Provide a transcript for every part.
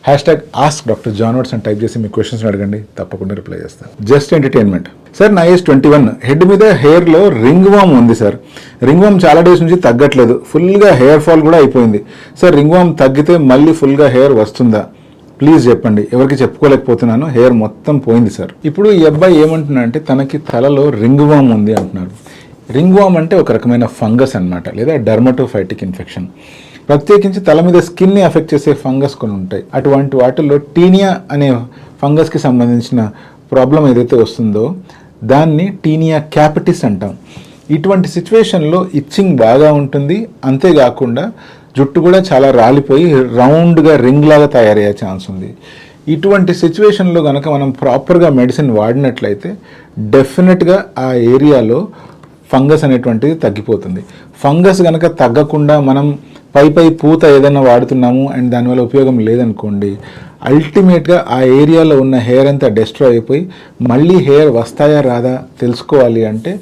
Hashtag ask doctor John what's అని type చేసి మీ క్వశ్చన్స్ అడగండి, తప్పకుండా రిప్లై చేస్తాను. Just entertainment. సార్ నా ఏజ్ 21, హెడ్ మీద హెయిర్లో రింగ్ వామ్ ఉంది సార్. రింగ్ వామ్ చాలా డేస్ నుంచి తగ్గట్లేదు, ఫుల్గా హెయిర్ ఫాల్ కూడా అయిపోయింది. సార్ రింగ్ వామ్ తగ్గితే మళ్ళీ ఫుల్గా హెయిర్ వస్తుందా? ప్లీజ్ చెప్పండి, ఎవరికి చెప్పుకోలేకపోతున్నాను, హెయిర్ మొత్తం పోయింది సార్. ఇప్పుడు ఈ అబ్బాయి ఏమంటున్నా అంటే తనకి తలలో రింగ్ వామ్ ఉంది అంటున్నారు. రింగ్ వామ్ అంటే ఒక రకమైన ఫంగస్ అన్నమాట, లేదా డర్మటోఫైటిక్ ఇన్ఫెక్షన్. ప్రత్యేకించి తల మీద స్కిన్ని ఎఫెక్ట్ చేసే ఫంగస్ కొన్ని ఉంటాయి. అటువంటి వాటిల్లో టీనియా అనే ఫంగస్కి సంబంధించిన ప్రాబ్లం ఏదైతే వస్తుందో దాన్ని టీనియా క్యాపిటిస్ అంటాం. ఇటువంటి సిచ్యువేషన్లో ఇచ్చింగ్ బాగా ఉంటుంది, అంతేకాకుండా జుట్టు కూడా చాలా రాలిపోయి రౌండ్గా రింగ్ లాగా తయారయ్యే ఛాన్స్ ఉంది. ఇటువంటి సిచ్యువేషన్లో కనుక మనం ప్రాపర్గా మెడిసిన్ వాడినట్లయితే డెఫినెట్గా ఆ ఏరియాలో ఫంగస్ అనేటువంటిది తగ్గిపోతుంది. ఫంగస్ కనుక తగ్గకుండా మనం పై పూత ఏదైనా వాడుతున్నాము అండ్ దానివల్ల ఉపయోగం లేదనుకోండి, అల్టిమేట్గా ఆ ఏరియాలో ఉన్న హెయిర్ అంతా డిస్ట్రాయ్ అయిపోయి మళ్ళీ హెయిర్ వస్తాయా రాదా తెలుసుకోవాలి అంటే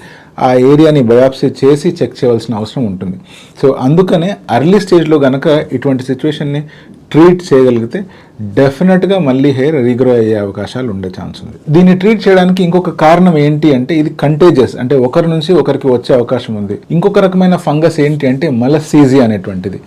ఆ ఏరియాని బయాప్సీ చేసి చెక్ చేయవలసిన అవసరం ఉంటుంది. సో అందుకనే అర్లీ స్టేజ్లో కనుక ఇటువంటి సిచ్యువేషన్ని ట్రీట్ చేయగలిగితే డెఫినెట్గా మళ్ళీ హెయిర్ రీగ్రో అయ్యే అవకాశాలు ఉండే ఛాన్స్ ఉంది. దీన్ని ట్రీట్ చేయడానికి ఇంకొక కారణం ఏంటి అంటే ఇది కంటేజియస్, అంటే ఒకరి నుంచి ఒకరికి వచ్చే అవకాశం ఉంది. ఇంకొక రకమైన ఫంగస్ ఏంటి అంటే మలసీజియా అనేటువంటిది.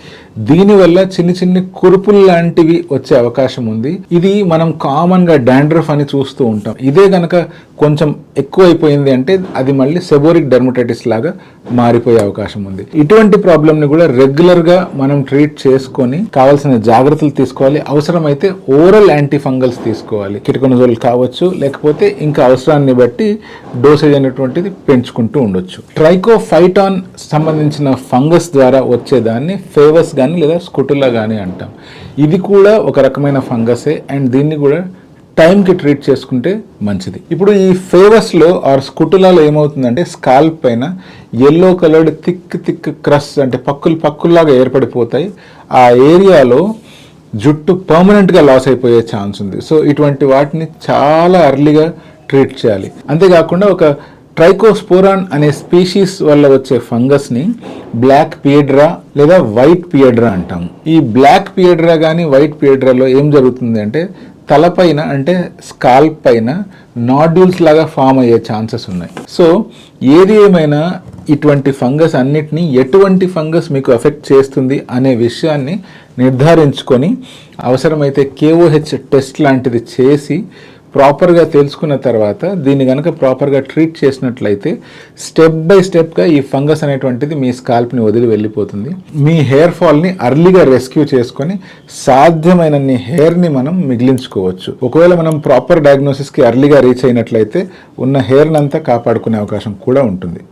దీనివల్ల చిన్ని కురుపులు లాంటివి వచ్చే అవకాశం ఉంది. ఇది మనం కామన్గా డాండ్రఫ్ అని చూస్తూ ఉంటాం. ఇదే కనుక కొంచెం ఎక్కువ అయిపోయింది అంటే అది మళ్ళీ సెబోరిక్ డెర్మటైటిస్ లాగా మారిపోయే అవకాశం ఉంది. ఇటువంటి ప్రాబ్లమ్ని కూడా రెగ్యులర్గా మనం ట్రీట్ చేసుకొని కావాల్సిన జాగ్రత్తలు తీసుకోవాలి. అవసరమైతే ఓరల్ యాంటీ ఫంగల్స్ తీసుకోవాలి. కిటకొనజోల్ కావచ్చు, లేకపోతే ఇంకా అవసరాన్ని బట్టి డోసేజ్ అనేటువంటిది పెంచుకుంటూ ఉండొచ్చు. ట్రైకోఫైటాన్ సంబంధించిన ఫంగస్ ద్వారా వచ్చేదాన్ని ఫేవస్ కానీ లేదా స్కుటులా కానీ అంటాం. ఇది కూడా ఒక రకమైన ఫంగసే అండ్ దీన్ని కూడా టైంకి ట్రీట్ చేసుకుంటే మంచిది. ఇప్పుడు ఈ ఫేవస్లో ఆర్ స్కుటులాలో ఏమవుతుందంటే స్కాల్ప్ పైన ఎల్లో కలర్డ్ థిక్ క్రస్ అంటే పక్కుల్లాగా ఏర్పడిపోతాయి. ఆ ఏరియాలో జుట్టు పర్మనెంట్గా లాస్ అయిపోయే ఛాన్స్ ఉంది. సో ఇటువంటి వాటిని చాలా అర్లీగా ట్రీట్ చేయాలి. అంతేకాకుండా ఒక ట్రైకోస్పోరాన్ అనే స్పీషీస్ వల్ల వచ్చే ఫంగస్ని బ్లాక్ పియడ్రా లేదా వైట్ పియడ్రా అంటాము. ఈ బ్లాక్ పియడ్రా కానీ వైట్ పియడ్రాలో ఏం జరుగుతుంది అంటే తలపైన అంటే స్కాల్ప్ పైన నాడ్యూల్స్ లాగా ఫామ్ అయ్యే ఛాన్సెస్ ఉన్నాయి. సో ఏది ఏమైనా ఇటువంటి ఫంగస్ అన్నిటినీ ఎటువంటి ఫంగస్ మీకు ఎఫెక్ట్ చేస్తుంది అనే విషయాన్ని నిర్ధారించుకొని అవసరమైతే KOH టెస్ట్ లాంటిది చేసి ప్రాపర్గా తెలుసుకున్న తర్వాత దీన్ని కనుక ప్రాపర్గా ట్రీట్ చేసినట్లయితే స్టెప్ బై స్టెప్గా ఈ ఫంగస్ అనేటువంటిది మీ స్కాల్ప్ని వదిలి వెళ్ళిపోతుంది. మీ హెయిర్ ఫాల్ని అర్లీగా రెస్క్యూ చేసుకొని సాధ్యమైనన్ని హెయిర్ని మనం మిగిలించుకోవచ్చు. ఒకవేళ మనం ప్రాపర్ డయాగ్నోసిస్కి అర్లీగా రీచ్ అయినట్లయితే ఉన్న హెయిర్ని అంతా కాపాడుకునే అవకాశం కూడా ఉంటుంది.